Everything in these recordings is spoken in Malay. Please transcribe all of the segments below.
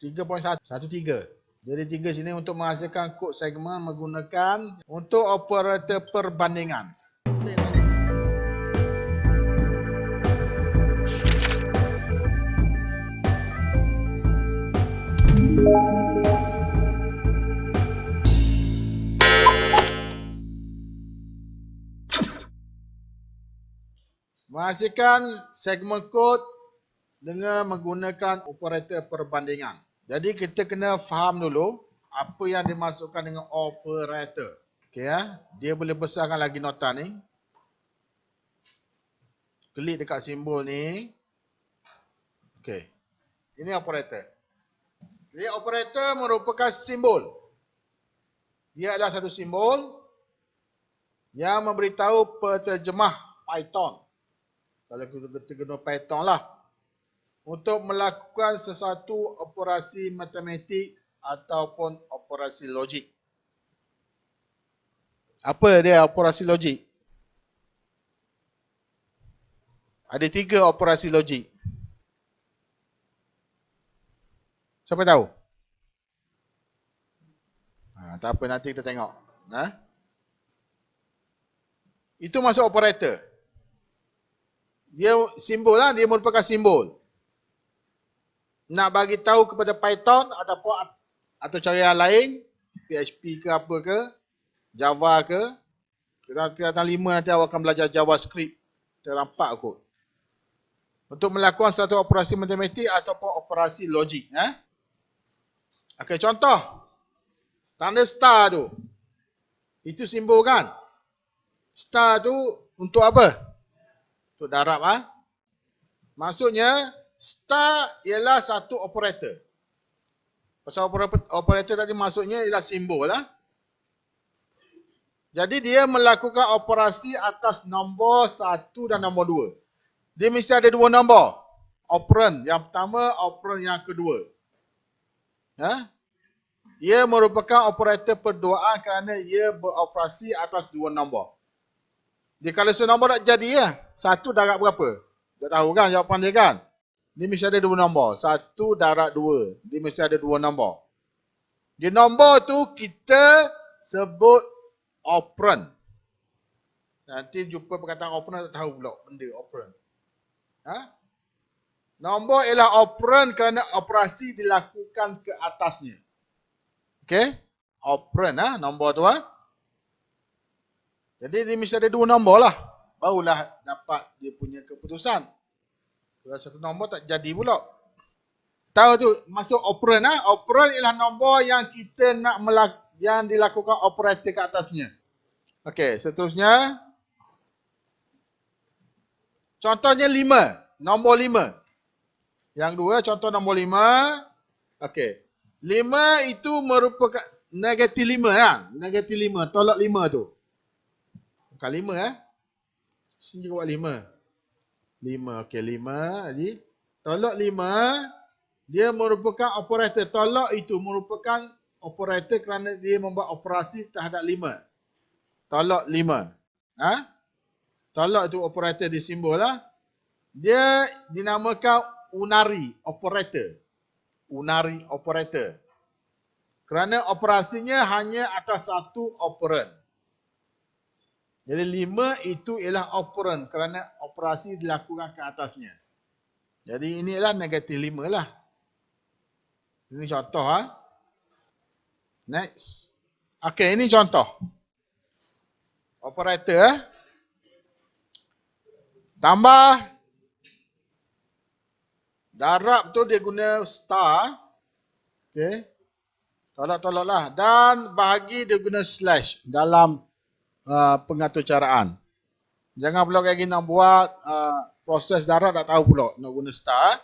3.13. Jadi 3 sini untuk menghasilkan kod segmen menggunakan untuk operator perbandingan. Menghasilkan segmen kod dengan menggunakan operator perbandingan. Jadi kita kena faham dulu apa yang dimasukkan dengan operator. Okey ya. Dia boleh besarkan lagi nota ni. Klik dekat simbol ni. Okey. Ini operator. Jadi operator merupakan simbol. Dia adalah satu simbol yang memberitahu penterjemah Python. Kalau kita guna Python lah. Untuk melakukan sesuatu operasi matematik ataupun operasi logik. Apa dia operasi logik? Ada 3 operasi logik. Siapa tahu? Tak apa, nanti kita tengok. Itu masuk operator. Dia simbol lah, dia merupakan simbol. Nak bagi tahu kepada Python ataupun atau cara yang lain, PHP ke apa ke, Java ke, tingkatan 5 nanti awak akan belajar JavaScript, terampak kot. Untuk melakukan satu operasi matematik ataupun operasi logik. Okey, contoh. Tanda star tu. Itu simbol kan? Star tu untuk apa? Untuk darab. Maksudnya, star ialah satu operator. Pasal operator tadi maksudnya ialah simbol lah. Jadi dia melakukan operasi atas nombor 1 dan nombor 2. Dia mesti ada 2 nombor. Operand yang pertama, operand yang kedua. Ia merupakan operator perduaan kerana ia beroperasi atas 2 nombor. Dia kalau senombor tak jadi ya. 1 darab berapa? Tak tahu kan jawapan dia kan? Dia mesti ada 2 nombor. 1 darab 2. Dia mesti ada 2 nombor. Di nombor tu kita sebut operand. Nanti jumpa perkataan operand tak tahu pula benda operand. Nombor ialah operand kerana operasi dilakukan ke atasnya. Okey? Operand nombor tu Jadi dia mesti ada 2 nombor lah. Barulah dapat dia punya keputusan. Kalau satu nombor tak jadi pula. Tahu tu masuk operand Operand ialah nombor yang kita nak yang dilakukan operator ke atasnya. Okey, seterusnya. Contohnya 5. Nombor 5. Yang 2 contoh nombor 5. Okey. 5 itu merupakan negatif 5 Negatif 5. Tolak 5 tu. Bukan 5 Sini buat 5. 5. Okey, 5. Jadi, tolak 5. Dia merupakan operator. Tolak itu merupakan operator kerana dia membuat operasi terhadap 5. Tolak 5. Tolak itu operator di simbol lah. Dia dinamakan unary operator. Unary operator. Kerana operasinya hanya atas satu operand. Jadi 5 itu ialah operand kerana operasi dilakukan ke atasnya. Jadi ini ialah negatif 5 lah. Ini contoh Next. Okey, ini contoh. Operator tambah darab tu dia guna star. Okey. Tolak-tolak lah. Dan bahagi dia guna slash dalam pengaturcaraan. Jangan pula kayak gini nak buat proses darab tak tahu pula nak guna star.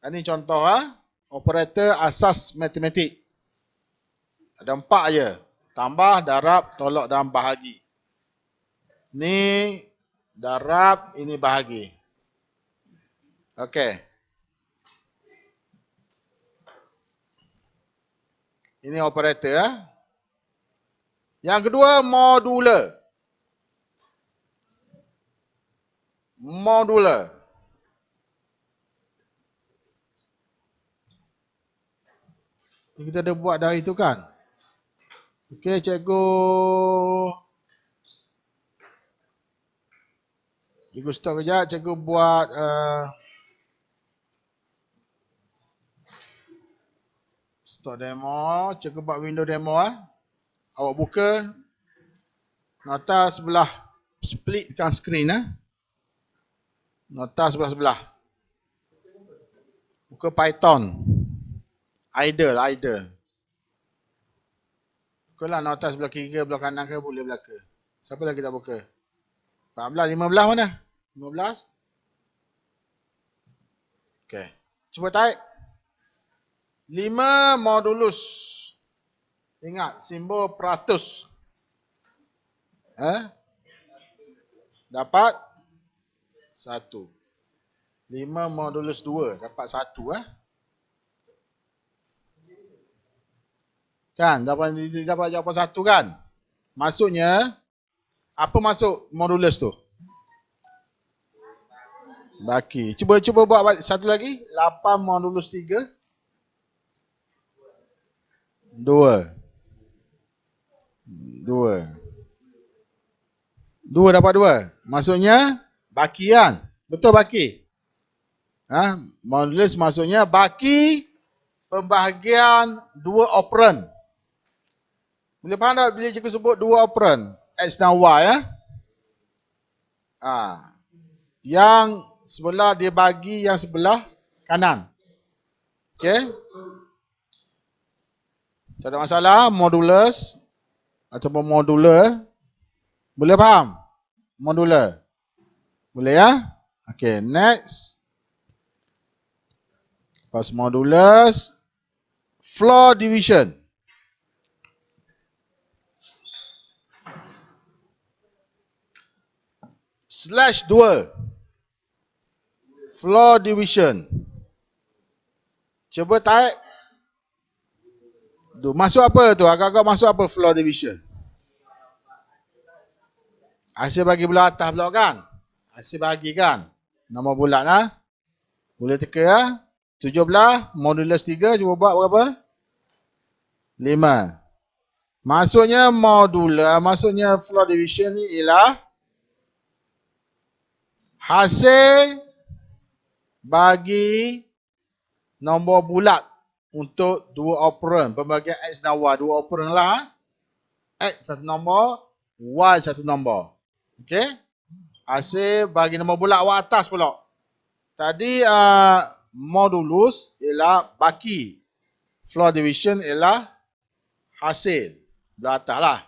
Ini contoh operator asas matematik. Ada 4 je. Tambah, darab, tolak dan bahagi. Ni darab, ini bahagi. Okey. Ini operator Yang kedua, modular. Modular. Kita ada buat dari tu kan. Okey, cikgu stop kejap. Cikgu buat stop demo. Cikgu buat window demo Awak buka nota sebelah, splitkan skrin Nota sebelah-sebelah. Buka Python. Idle. Bukalah nota sebelah kiri ke, belah kanan ke, boleh belaka. Siapa lagi tak buka? 14, 15 mana? 15? Okey. Cuba type. 5 modulus. Ingat, simbol peratus. Dapat 1. 5 modulus 2. Dapat 1 Kan? Dapat jawapan 1 kan? Maksudnya, apa masuk modulus tu? Baki. Cuba buat satu lagi. 8 modulus 3. 2 dapat 2. Maksudnya baki kan? Betul baki? Modulus maksudnya baki pembahagian 2 operand. Boleh faham tak bila cikgu sebut 2 operand? X dan Y Yang sebelah dia bagi yang sebelah kanan. Okey? Tak ada masalah, modulus ataupun modular. Boleh faham? Modular. Boleh Okey, next. Lepas modulus, floor division. /2. Floor division. Cuba type. Masuk apa tu? Agak-agak masuk apa floor division? Hasil bagi belah atas pula kan? Hasil bagi kan? Nombor bulat Boleh teka 17 modulus 3 cuba buat berapa? 5. Maksudnya modular, maksudnya floor division ni ialah hasil bagi nombor bulat untuk 2 operand. Pembagian X dan Y. 2 operand X satu nombor, Y satu nombor. Okey? Hasil bagi nombor bulat awak atas pula. Tadi modulus ialah baki. Floor division ialah hasil. Belah atas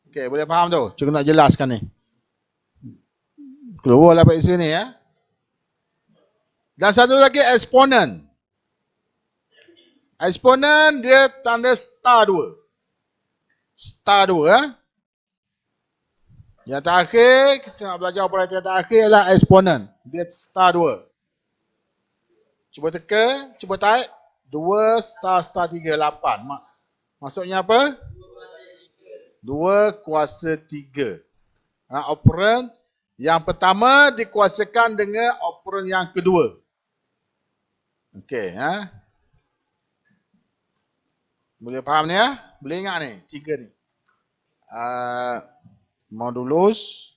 Okey, boleh faham tu? Cikgu nak jelaskan ni. Keluarlah pada sini Dan satu lagi eksponen. Eksponen dia tanda star 2. Star 2 Yang terakhir, kita nak belajar operator yang terakhir ialah eksponen. Dia star 2. Cuba teka, cuba type 2 star 3, 8. Maksudnya apa? 2 kuasa 3. Operand yang pertama dikuasakan dengan operand yang kedua. Okey, Boleh faham ni Boleh ingat ni, 3 ni. Modulus,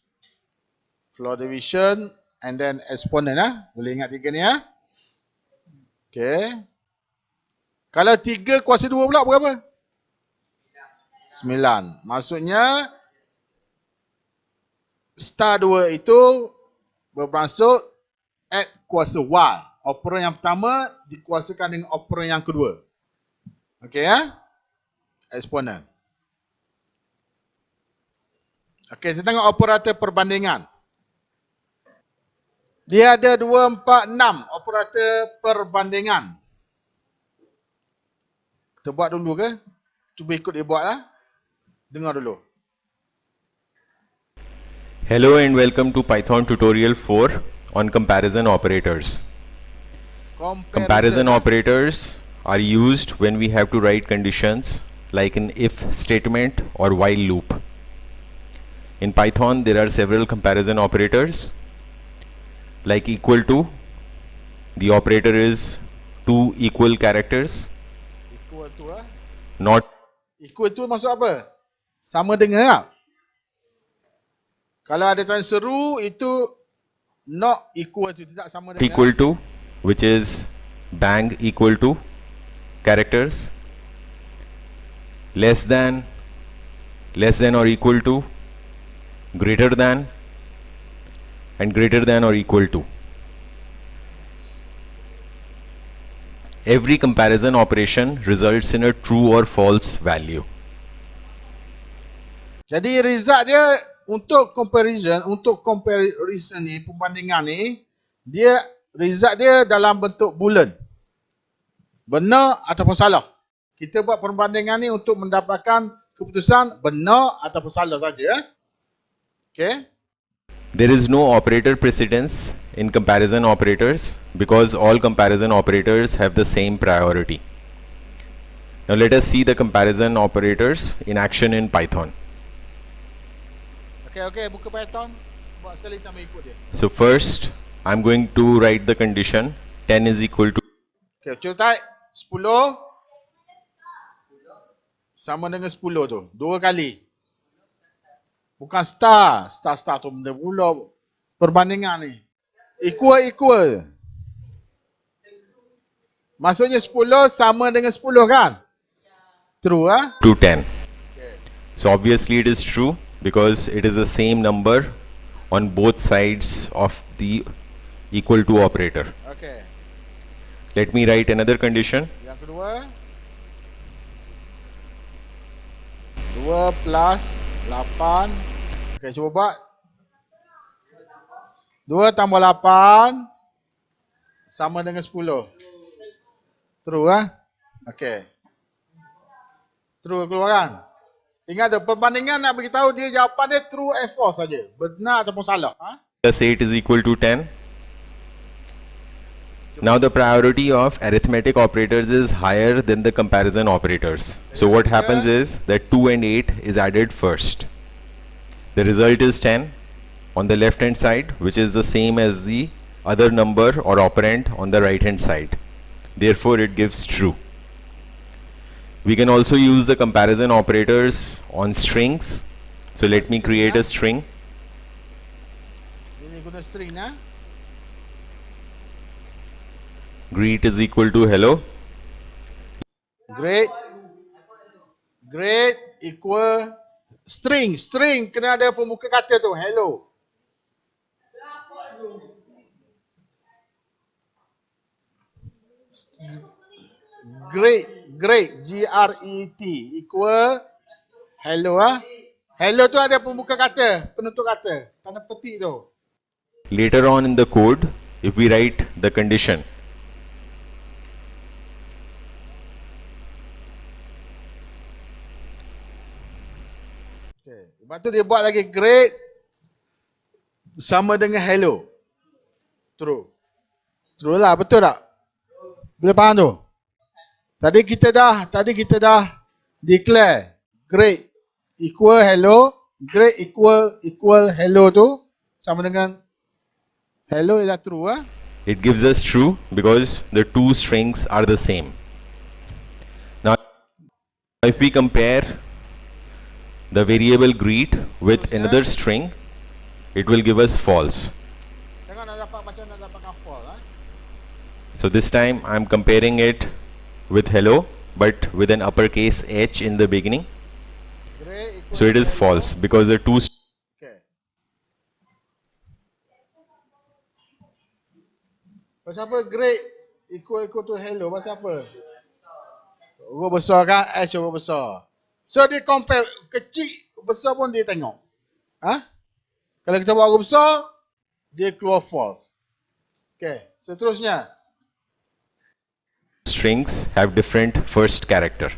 floor division, and then exponent Boleh ingat 3 ni Okey. Kalau 3 kuasa 2 pula berapa? 9. Maksudnya star 2 itu bermaksud X kuasa Y. Operand yang pertama dikuasakan dengan operand yang kedua. Okey Eksponen. Okey, kita tengok operator perbandingan. Dia ada 2, 4, 6 operator perbandingan. Kita buat dulu ke? Cuba ikut dia buat Dengar dulu. Hello and welcome to Python tutorial 4 on comparison operators. Comparison operators are used when we have to write conditions like an if statement or while loop. In Python there are several comparison operators like equal to. The operator is two equal characters. Equal to not equal to maksud apa? Sama dengan tak? Kalau ada tanda seru itu not equal to, tidak sama dengan. equal to, which is bang equal to characters, less than or equal to, greater than, and greater than or equal to. Every comparison operation results in a true or false value. Jadi result dia untuk comparison ni, perbandingan ni, dia result dia dalam bentuk bulan. Benar ataupun salah. Kita buat perbandingan ni untuk mendapatkan keputusan benar ataupun salah saja. Okay. There is no operator precedence in comparison operators because all comparison operators have the same priority. Now let us see the comparison operators in action in Python. Okay, buka Python. Buat sekali sama ikut dia. So first, I'm going to write the condition 10 is equal to. Okay, cuba type 10 sama dengan 10 tu. 2 kali. Bukan star tu benda pula perbandingan ni. Equal. Maksudnya 10 sama dengan 10 kan? True To 10. Okay. So obviously it is true because it is the same number on both sides of the equal to operator. Okay. Let me write another condition. Yang kedua 2 plus 8. Okay, cuba buat 2 tambah 8 sama dengan 10. True Okay. True keluar kan? Ingat tu, perbandingan nak beritahu dia jawapan dia true or false saja. Benar ataupun salah. Plus 8 is equal to 10. Now the priority of arithmetic operators is higher than the comparison operators. So what happens is that 2 and 8 is added first. The result is 10 on the left hand side, which is the same as the other number or operand on the right hand side. Therefore it gives true. We can also use the comparison operators on strings. So let me create a string. Ini guna string Greet is equal to hello. Great equal string kena ada pembuka kata tu hello. Great GRET equal hello hello tu ada pembuka kata, penutup kata, tanda petik tu. Later on in the code, if we write the condition, Okay. Lepas tu dia buat lagi great sama dengan hello. True lah, betul tak? Boleh faham tu? Tadi kita dah declare great equal hello, great equal hello tu sama dengan hello ialah true it gives us true because the two strings are the same. Now if we compare the variable greet with another string, it will give us false. Tengok nak dapat macam nak dapatkan false So this time I am comparing it with hello but with an uppercase H in the beginning. Great equal So it is hello. false because the two Okay. Pasal apa great equal to hello? Pasal apa? Huruf besar kan? H huruf besar. So dia compare kecil, besar pun dia tengok. Kalau kita buat huruf besar, dia keluar false. Okay. Seterusnya. strings have different first character.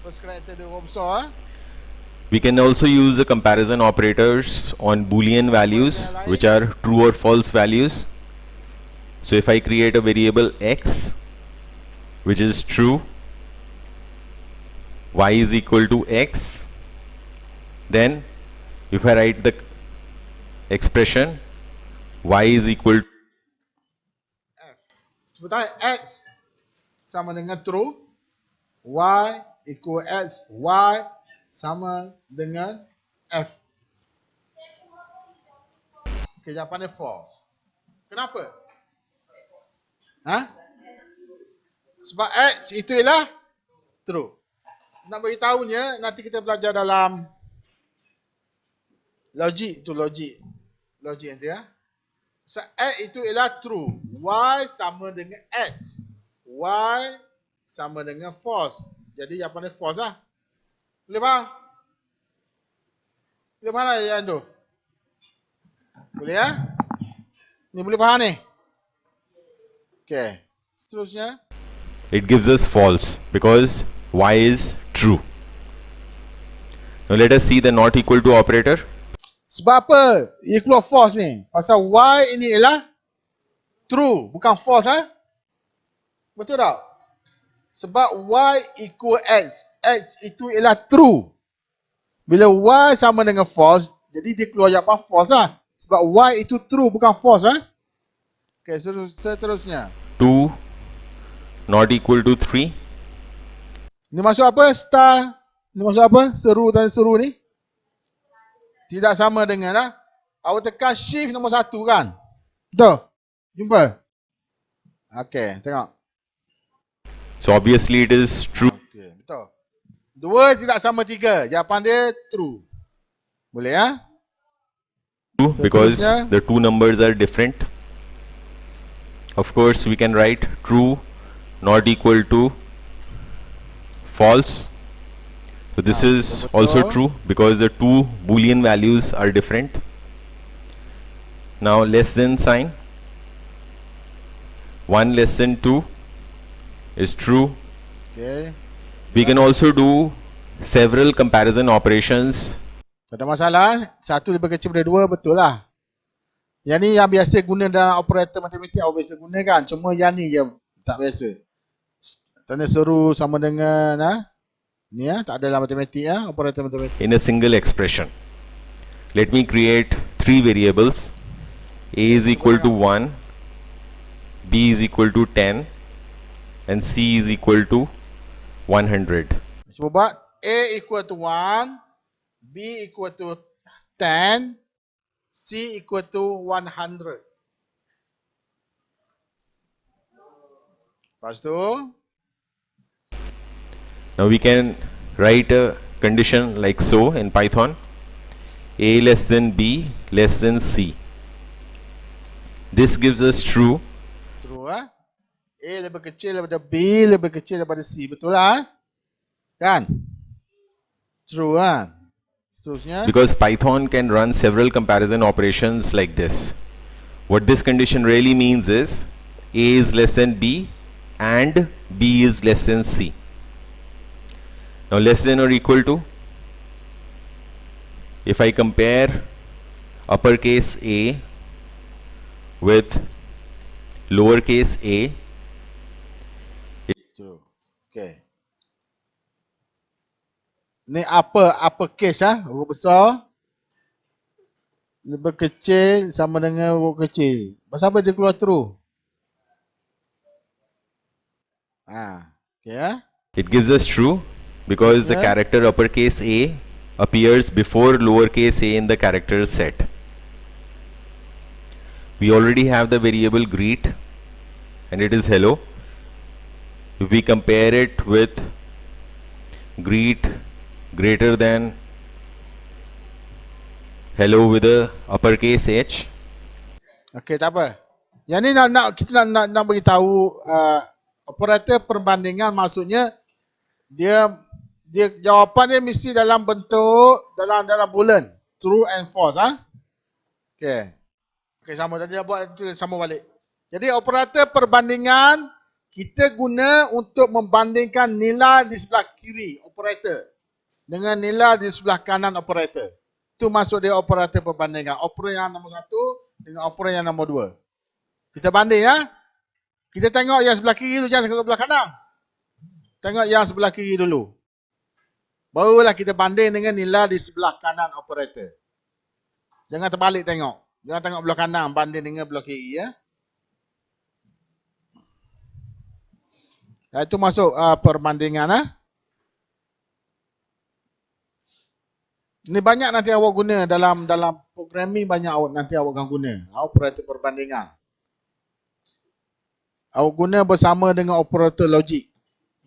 First character dia huruf besar We can also use the comparison operators on Boolean values, which are true or false values. So if I create a variable x, which is true, y is equal to x, then if I write the expression y is equal to F. Sebentar X sama dengan true. Y equal X. Y sama dengan F. Okay, jawapannya false. Kenapa? Ha? Sebab X itu ialah true. Nak beritahunya, nanti kita belajar dalam logik tu, logik nanti ya. So, X itu ialah true. Y sama dengan X. Y sama dengan false. Jadi jawapannya false lah. Boleh faham? Boleh faham tak yang tu? Boleh ya? Ni boleh faham ni? Okay. Seterusnya. It gives us false because y is true. Now let us see the not equal to operator. Sebab apa ia keluar false ni? Pasal Y ini ialah true, bukan false ha? Betul tak? Sebab Y equal X. X itu ialah true. Bila Y sama dengan false, jadi dia keluar jawapan false lah. Sebab Y itu true, bukan false ha? Okay, seterusnya. 2 not equal to 3. Ini maksud apa? Star. Ini maksud apa? Seru dan seru ni. Tidak sama dengan lah. Awak tekan shift nombor 1 kan? Betul? Jumpa? Okay, tengok. So obviously it is true. Okay, betul. 2 tidak sama 3. Jawapan dia true. Boleh ya? Because the two numbers are different. Of course we can write true not equal to false. So this is also true because the two boolean values are different. Now less than sign. 1 less than 2 is true. Okay. We can also do several comparison operations. Tak ada masalah. 1 lebih kecil daripada 2, betul lah. Yang ni yang biasa guna dalam operator matematik, awak biasa guna kan. Cuma yang ni je tak biasa. Tanda seru sama dengan ni tak ada dalam matematik operator matematik. In a single expression. Let me create 3 variables. A is equal to 1, B is equal to 10 and C is equal to 100. Cuba buat. A equal to 1, B equal to 10, C equal to 100. Lepas tu, Now we can write a condition like so in Python. A less than B less than C. This gives us true. true A lebih kecil daripada B, lebih kecil daripada C. Betul lah kan? True Seterusnya. Because Python can run several comparison operations like this. What this condition really means is A is less than B and B is less than C. Now less than or equal to, if I compare uppercase A with lowercase a, True. Okay. Ni upper case huruf besar lebih kecil sama dengan huruf kecil. Pasal apa dia keluar true? Okay it gives us true because the character uppercase A appears before lowercase a in the character set. We already have the variable greet and it is hello. If we compare it with greet greater than hello with a uppercase H. Okay, tak apa. Yang ni kita nak beritahu operator perbandingan, maksudnya dia jawapan dia mesti dalam bentuk dalam bulan, true and false Okay. Okay, sama tadi dah buat sama balik. Jadi operator perbandingan kita guna untuk membandingkan nilai di sebelah kiri operator dengan nilai di sebelah kanan operator. Itu maksud dia operator perbandingan. Operator yang nombor 1 dengan operator yang nombor 2. Kita banding Kita tengok yang sebelah kiri dulu, jangan tengok sebelah kanan. Tengok yang sebelah kiri dulu. Barulah kita banding dengan nilai di sebelah kanan operator. Jangan terbalik tengok. Jangan tengok belah kanan banding dengan belah kiri Itu masuk perbandingan. Ini banyak nanti awak guna dalam programming, banyak nanti awak akan guna. Operator perbandingan. Awak guna bersama dengan operator logik.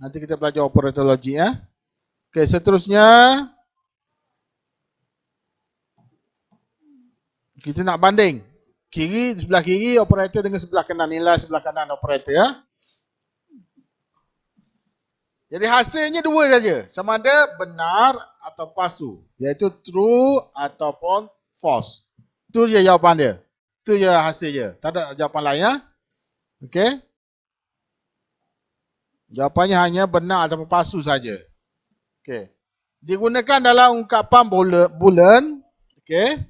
Nanti kita belajar operator logik. Okey, seterusnya kita nak banding. Sebelah kiri operator dengan sebelah kanan. Nilai sebelah kanan operator. Jadi hasilnya dua saja. Sama ada benar atau palsu. Iaitu true ataupun false. Itu je jawapan dia. Itu je hasil dia. Tak ada jawapan lain. Okey. Jawapannya hanya benar ataupun palsu saja. Okey. Digunakan dalam ungkapan bulan. Okey.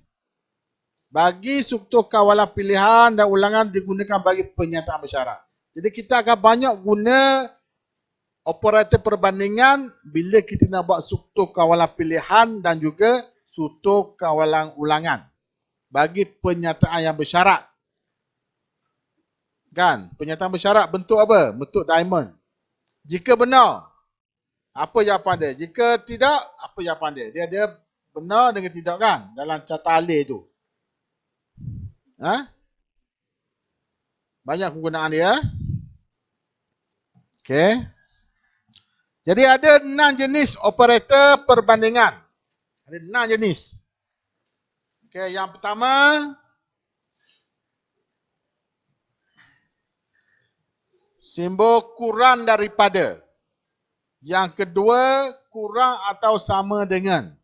Bagi struktur kawalan pilihan dan ulangan digunakan bagi pernyataan bersyarat. Jadi kita akan banyak guna operator perbandingan bila kita nak buat struktur kawalan pilihan dan juga struktur kawalan ulangan bagi pernyataan yang bersyarat. Kan? Pernyataan bersyarat bentuk apa? Bentuk diamond. Jika benar, apa jawapan dia? Jika tidak, apa jawapan dia? Dia benar dengan tidak, kan? Dalam carta alih tu. Banyak penggunaan dia. Okey. Jadi ada 6 jenis operator perbandingan. Ada 6 jenis. Okey, yang pertama simbol kurang daripada. Yang kedua kurang atau sama dengan.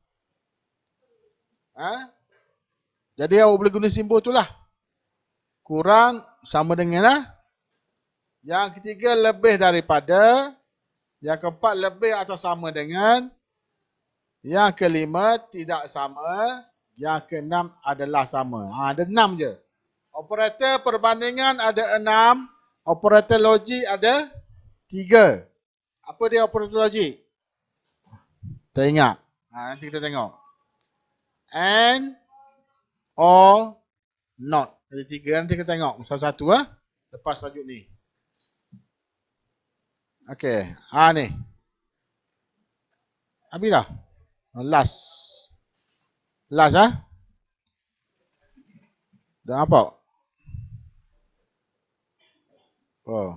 Jadi awak boleh guna simbol itulah. Kurang sama dengan. Yang ketiga lebih daripada. Yang keempat lebih atau sama dengan. Yang kelima tidak sama. Yang keenam adalah sama. Ada 6 je. Operator perbandingan ada 6. Operator logik ada 3. Apa dia operator logik? Tak ingat. Nanti kita tengok. And or not. Ada 3. Nanti kita tengok satu-satu. Lepas tajuk ni. Okey. Ni. Habis dah. Last. Dah nampak? Oh.